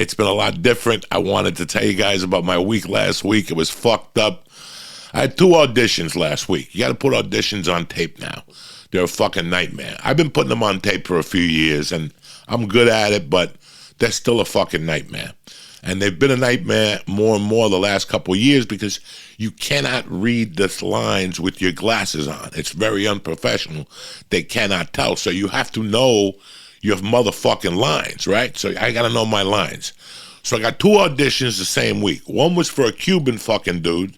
It's been a lot different. I wanted to tell you guys about my week last week. It was fucked up. I had 2 auditions last week. You got to put auditions on tape now. They're a fucking nightmare. I've been putting them on tape for a few years, and I'm good at it, but they're still a fucking nightmare. And they've been a nightmare more and more the last couple of years because you cannot read the lines with your glasses on. It's very unprofessional. They cannot tell. So you have to know your motherfucking lines, right? So I got to know my lines. So I got 2 auditions the same week. One was for a Cuban fucking dude,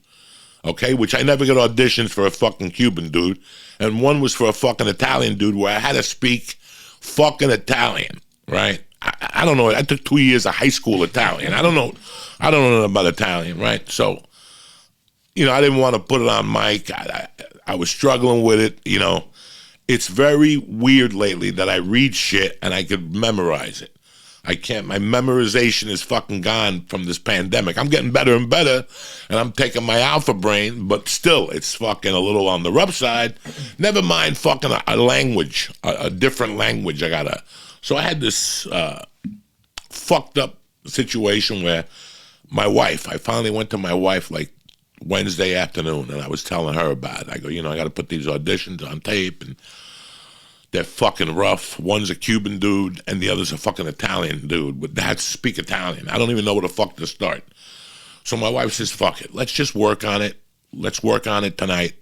okay, which I never get auditions for a fucking Cuban dude. And one was for a fucking Italian dude where I had to speak fucking Italian, right? I don't know. I took 2 years of high school Italian. I don't know about Italian, right? So, you know, I didn't want to put it on mic. I was struggling with it, you know. It's very weird lately that I read shit and I could memorize it. I can't. My memorization is fucking gone from this pandemic. I'm getting better and better, and I'm taking my alpha brain, but still, it's fucking a little on the rough side. Never mind fucking a language, a different language. So I had this fucked up situation where I finally went to my wife like Wednesday afternoon, and I was telling her about it. I go, you know, I got to put these auditions on tape, and they're fucking rough. One's a Cuban dude, and the other's a fucking Italian dude, but they have to speak Italian. I don't even know where the fuck to start. So my wife says, fuck it. Let's just work on it. Let's work on it tonight,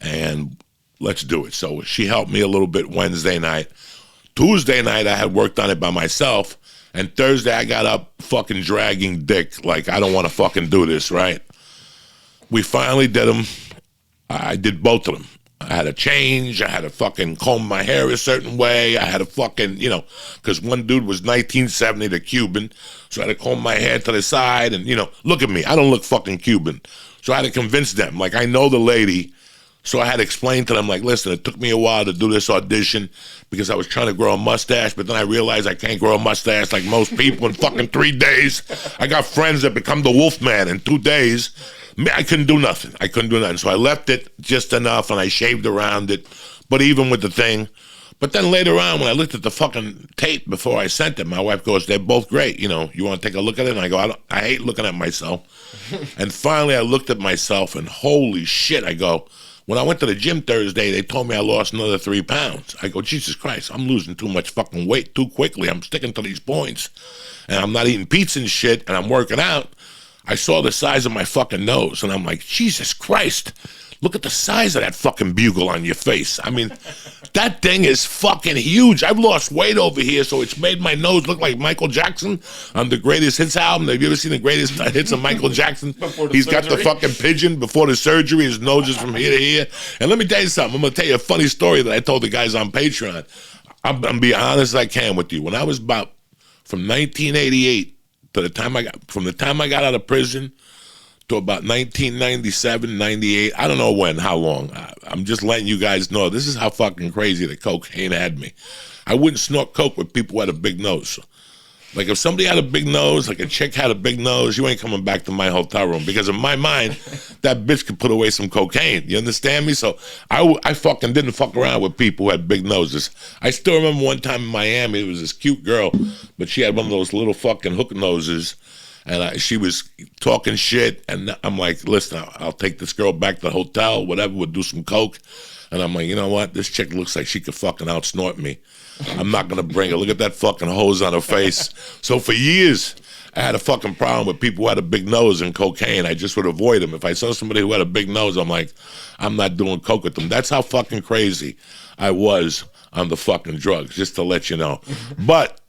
and let's do it. So she helped me a little bit Wednesday night. Tuesday night, I had worked on it by myself, and Thursday, I got up fucking dragging dick, like, I don't want to fucking do this, right? We finally did them. I did both of them. I had to change. I had to fucking comb my hair a certain way. I had to fucking, you know, because one dude was 1970, the Cuban, so I had to comb my hair to the side, and, you know, look at me. I don't look fucking Cuban. So I had to convince them, like, I know the lady. So I had to explain to them, like, listen, it took me a while to do this audition because I was trying to grow a mustache, but then I realized I can't grow a mustache like most people in fucking 3 days. I got friends that become the Wolfman in 2 days. I couldn't do nothing. So I left it just enough, and I shaved around it, but even with the thing. But then later on, when I looked at the fucking tape before I sent it, my wife goes, they're both great. You know, you want to take a look at it? And I go, I hate looking at myself. And finally, I looked at myself, and holy shit, I go, when I went to the gym Thursday, they told me I lost another 3 pounds. I go, Jesus Christ, I'm losing too much fucking weight too quickly. I'm sticking to these points, and I'm not eating pizza and shit, and I'm working out. I saw the size of my fucking nose, and I'm like, Jesus Christ, look at the size of that fucking bugle on your face. I mean, that thing is fucking huge. I've lost weight over here, so it's made my nose look like Michael Jackson on the Greatest Hits album. Have you ever seen the Greatest Hits of Michael Jackson? He's got the fucking pigeon before the surgery. His nose is from here to here. And let me tell you something. I'm going to tell you a funny story that I told the guys on Patreon. I'm being honest as I can with you. When I was about from 1988 to the time I got out of prison to about 1997, 98, I don't know how long. I'm just letting you guys know this is how fucking crazy the cocaine had me. I wouldn't snort coke with people who had a big nose. Like if somebody had a big nose, like a chick had a big nose, you ain't coming back to my hotel room because in my mind, that bitch could put away some cocaine. You understand me? So I fucking didn't fuck around with people who had big noses. I still remember one time in Miami, there was this cute girl, but she had one of those little fucking hook noses. And she was talking shit, and I'm like, listen, I'll take this girl back to the hotel, whatever, we'll do some coke. And I'm like, you know what? This chick looks like she could fucking outsnort me. I'm not going to bring her. Look at that fucking hose on her face. So for years, I had a fucking problem with people who had a big nose and cocaine. I just would avoid them. If I saw somebody who had a big nose, I'm like, I'm not doing coke with them. That's how fucking crazy I was on the fucking drugs, just to let you know. But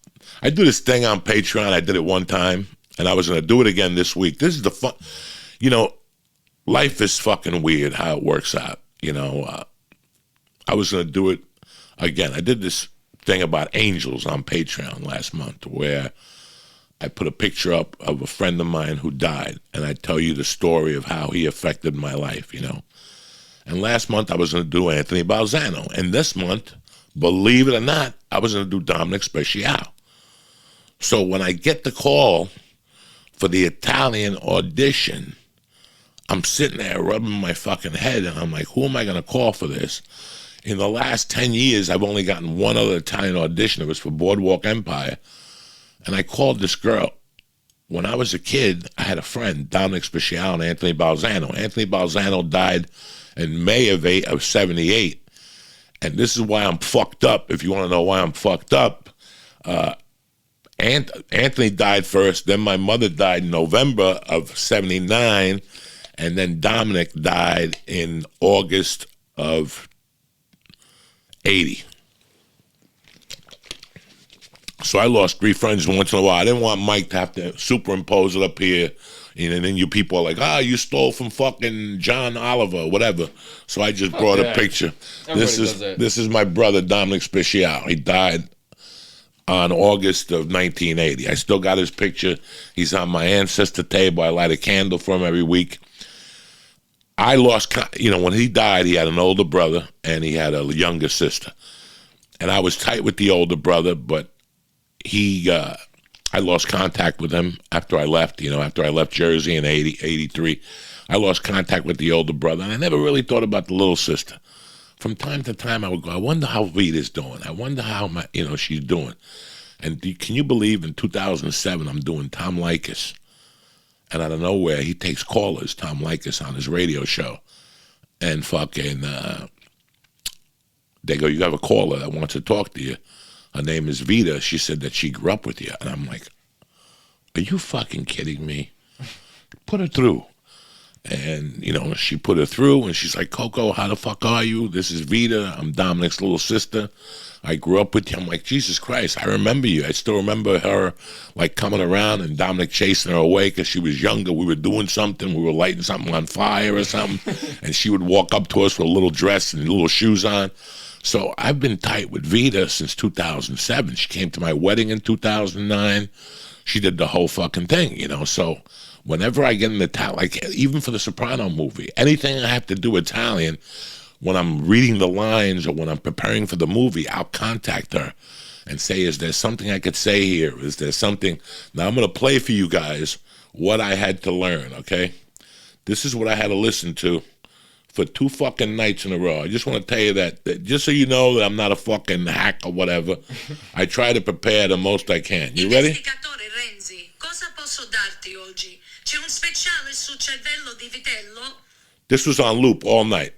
I do this thing on Patreon. I did it one time. And I was going to do it again this week. This is the fun. You know, life is fucking weird how it works out. You know, I was going to do it again. I did this thing about angels on Patreon last month where I put a picture up of a friend of mine who died. And I tell you the story of how he affected my life, you know. And last month I was going to do Anthony Balzano. And this month, believe it or not, I was going to do Dominic Special. So when I get the call for the Italian audition, I'm sitting there rubbing my fucking head, and I'm like, who am I going to call for this? In the last 10 years, I've only gotten one other Italian audition. It was for Boardwalk Empire. And I called this girl, when I was a kid, I had a friend, Dominic Speciale and Anthony Balzano. Anthony Balzano died in May of 78. And this is why I'm fucked up. If you want to know why I'm fucked up, Anthony died first. Then my mother died in November of 79. And then Dominic died in August of 80. So I lost 3 friends once in a while. I didn't want Mike to have to superimpose it up here. And then you people are like, you stole from fucking John Oliver, whatever. So I just brought a picture. This is my brother, Dominic Speciale. He died on August of 1980. I still got his picture. He's on my ancestor table. I light a candle for him every week. I lost, when he died, he had an older brother and he had a younger sister. And I was tight with the older brother, but I lost contact with him after I left, after I left Jersey in 83. I lost contact with the older brother, and I never really thought about the little sister. From time to time, I would go, I wonder how Vita's doing. I wonder how she's doing. And can you believe in 2007, I'm doing Tom Leykis. And out of nowhere, he takes callers, Tom Leykis, on his radio show. And fucking, they go, you have a caller that wants to talk to you. Her name is Vita. She said that she grew up with you. And I'm like, are you fucking kidding me? Put her through. And, she put her through, and she's like, Coco, how the fuck are you? This is Vita. I'm Dominic's little sister. I grew up with you. I'm like, Jesus Christ, I remember you. I still remember her, like, coming around and Dominic chasing her away because she was younger. We were doing something. We were lighting something on fire or something. And she would walk up to us with a little dress and little shoes on. So I've been tight with Vita since 2007. She came to my wedding in 2009. She did the whole fucking thing, So whenever I get in Italian, like even for the Soprano movie, anything I have to do Italian, when I'm reading the lines or when I'm preparing for the movie, I'll contact her and say, is there something I could say here? Is there something? Now I'm going to play for you guys what I had to learn, okay? This is what I had to listen to for 2 fucking nights in a row. I just want to tell you that just so you know that I'm not a fucking hack or whatever, I try to prepare the most I can. You ready? Renzi, cosa posso darti oggi? C'è un speciale sul cervello di vitello? This was on loop all night.